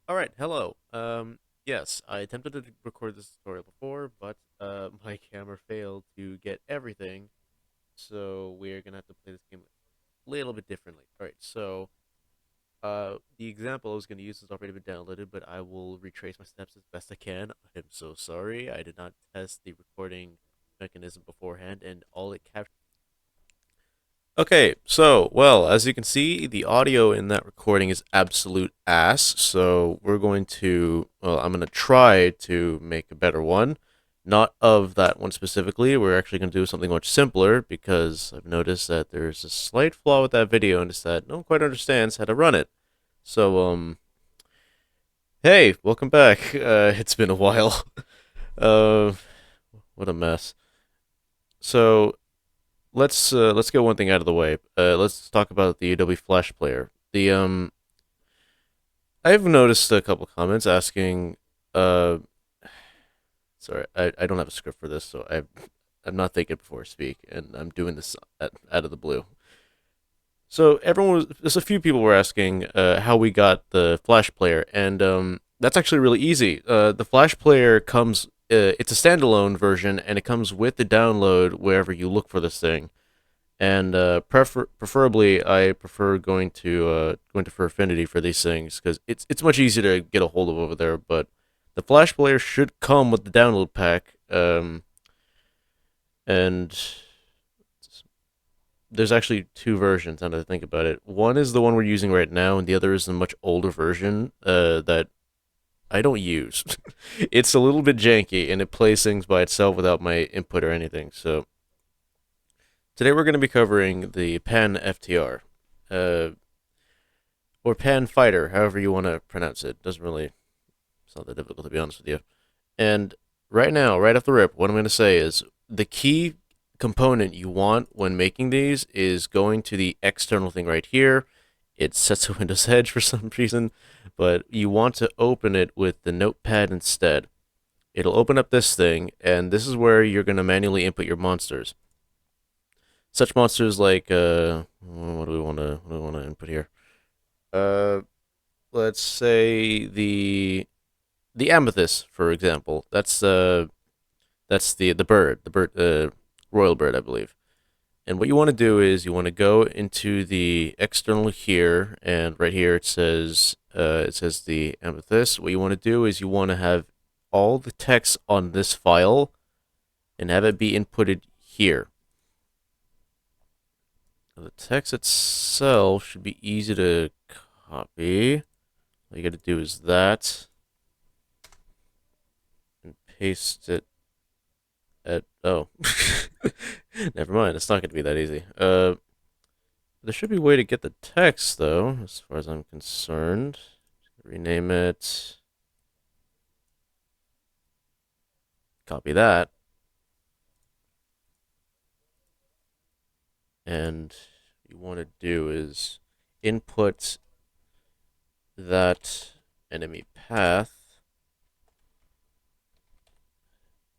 Alright, hello. Yes, I attempted to record this tutorial before, but my camera failed to get everything, so we're gonna have to play this game a little bit differently. Alright, so the example I was gonna use has already been downloaded, but I will retrace my steps as best I can. I'm so sorry. I did not test the recording mechanism beforehand, and all it captured. Okay, so, well, as you can see, the audio in that recording is absolute ass, so I'm going to try to make a better one. Not of that one specifically, we're actually going to do something much simpler, because I've noticed that there's a slight flaw with that video, and it's that no one quite understands how to run it. So, hey, welcome back. It's been a while. uh, what a mess. So, let's get one thing out of the way. Let's talk about the Adobe Flash Player. I've noticed a couple comments asking. Uh, sorry, I don't have a script for this, so I'm not thinking before I speak, and I'm doing this out of the blue. So there's a few people were asking how we got the Flash Player, and that's actually really easy. The Flash Player comes. It's a standalone version, and it comes with the download wherever you look for this thing. And preferably, I prefer going to for Affinity for these things because it's much easier to get a hold of over there. But the Flash player should come with the download pack, and there's actually two versions. Now that I think about it, one is the one we're using right now, and the other is a much older version that I don't use. It's a little bit janky, and it plays things by itself without my input or anything. So today we're going to be covering the Panftr, uh, or Pan Fighter, however you want to pronounce it. Doesn't really, it's not that difficult to be honest with you. And right now, right off the rip, what I'm going to say is the key component you want when making these is going to the external thing right here. It sets a Windows Edge for some reason, but you want to open it with the notepad instead. It'll open up this thing, and this is where you're going to manually input your monsters. Such monsters like what do we want to input here? Uh, let's say the amethyst, for example. That's the bird, royal bird, I believe. And what you want to do is you want to go into the external here, and right here it says the amethyst. What you want to do is you want to have all the text on this file and have it be inputted here. The text itself should be easy to copy. All you got to do is that and paste it at oh. Never mind, it's not going to be that easy. There should be a way to get the text though, as far as I'm concerned. Rename it. Copy that. And what you want to do is input that enemy path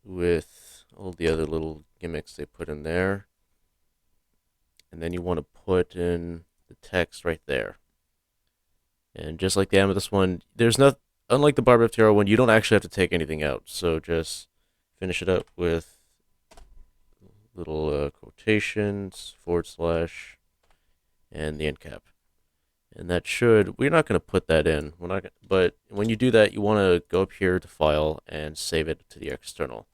with all the other little gimmicks they put in there. And then you want to put in the text right there. And just like the amethyst one, there's not unlike the Barb FTR one, you don't actually have to take anything out. So just finish it up with little quotations, forward slash, and the end cap. And that should, we're not going to put that in. We're not, but when you do that, you want to go up here to File and save it to the external.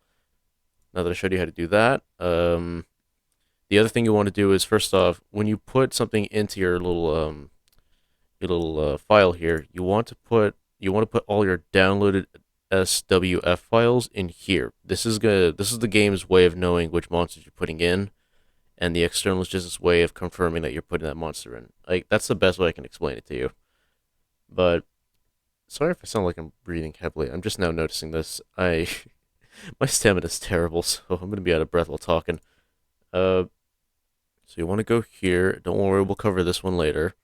Now that I showed you how to do that, the other thing you want to do is first off, when you put something into your little file here, you want to put all your downloaded SWF files in here. This is the game's way of knowing which monsters you're putting in, and the external is just its way of confirming that you're putting that monster in. Like that's the best way I can explain it to you. But sorry if I sound like I'm breathing heavily. I'm just now noticing this. I my stamina is terrible, so I'm gonna be out of breath while talking. Uh, so you want to go here. Don't worry, we'll cover this one later.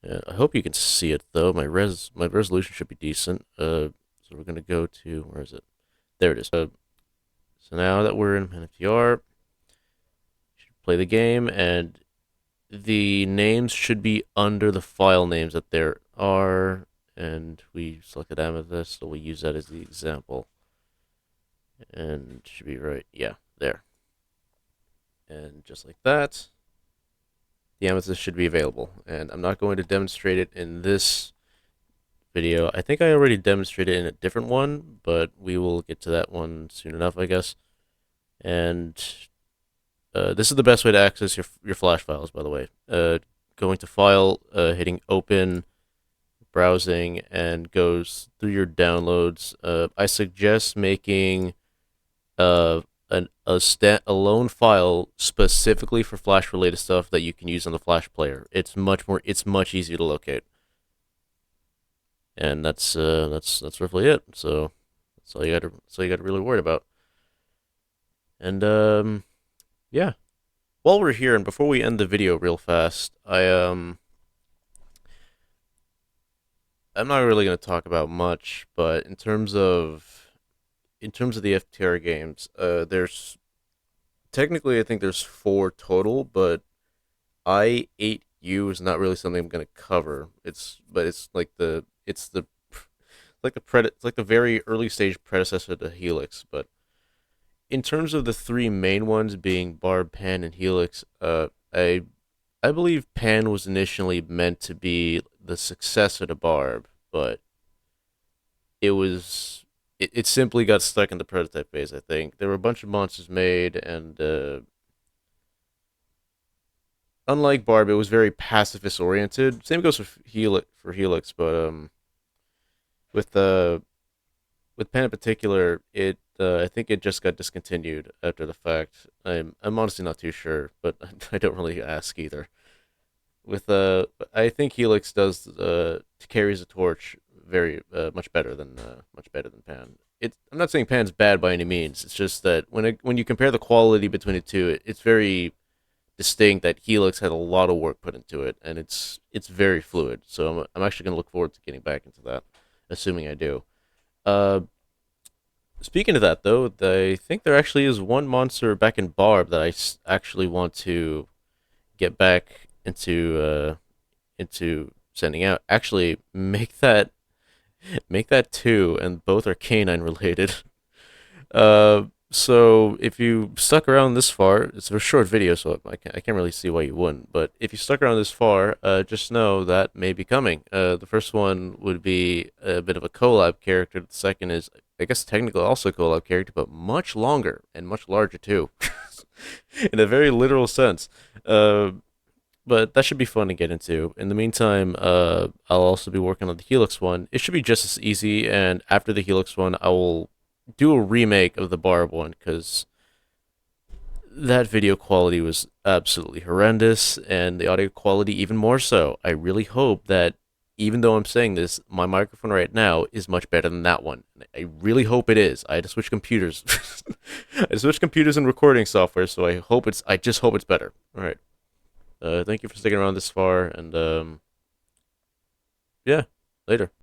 I hope you can see it though. My resolution should be decent. So we're gonna go to where is it? There it is. So now that we're in NFTR, should play the game, and the names should be under the file names that there are. and we selected amethyst, so we'll use that as the example. And should be right, yeah, there. And just like that, the amethyst should be available. And I'm not going to demonstrate it in this video. I think I already demonstrated it in a different one, but we will get to that one soon enough, I guess. And this is the best way to access your Flash files, by the way. Going to File, hitting Open, browsing, and goes through your downloads. I suggest making a lone file specifically for Flash related stuff that you can use on the Flash player. It's much easier to locate. And that's roughly it. So that's all you gotta really worry about. And yeah. While we're here and before we end the video real fast, I'm not really gonna talk about much, but in terms of the FTR games, there's technically I think there's four total, but I8U is not really something I'm gonna cover. It's like the very early stage predecessor to Helix. But in terms of the three main ones being Barb, Pan, and Helix, I believe Pan was initially meant to be the successor to Barb, but it simply got stuck in the prototype phase. I think there were a bunch of monsters made, and unlike Barb, it was very pacifist oriented. Same goes for Helix, but with with Pan in particular, it I think it just got discontinued after the fact. I'm honestly not too sure, but I don't really ask either. With I think Helix does carries the torch very much better than Pan. I'm not saying Pan's bad by any means. It's just that when you compare the quality between the two, it's very distinct that Helix had a lot of work put into it, and it's very fluid. So I'm actually gonna look forward to getting back into that, assuming I do. Uh, Speaking of that though, I think there actually is one monster back in Barb that actually want to get back into sending out. Actually, make that two, and both are canine related. So if you stuck around this far, it's a short video, so I can't really see why you wouldn't. But if you stuck around this far, just know that may be coming. The first one would be a bit of a collab character. The second is, I guess, technically also a collab character, but much longer and much larger too, in a very literal sense. Uh, but that should be fun to get into. In the meantime, I'll also be working on the Helix one. It should be just as easy, and after the Helix one, I will do a remake of the Barb one because that video quality was absolutely horrendous, and the audio quality even more so. I really hope that even though I'm saying this, my microphone right now is much better than that one. I really hope it is. I had to switch computers. I switched computers and recording software, so I just hope it's better. All right. Thank you for sticking around this far, and yeah, later.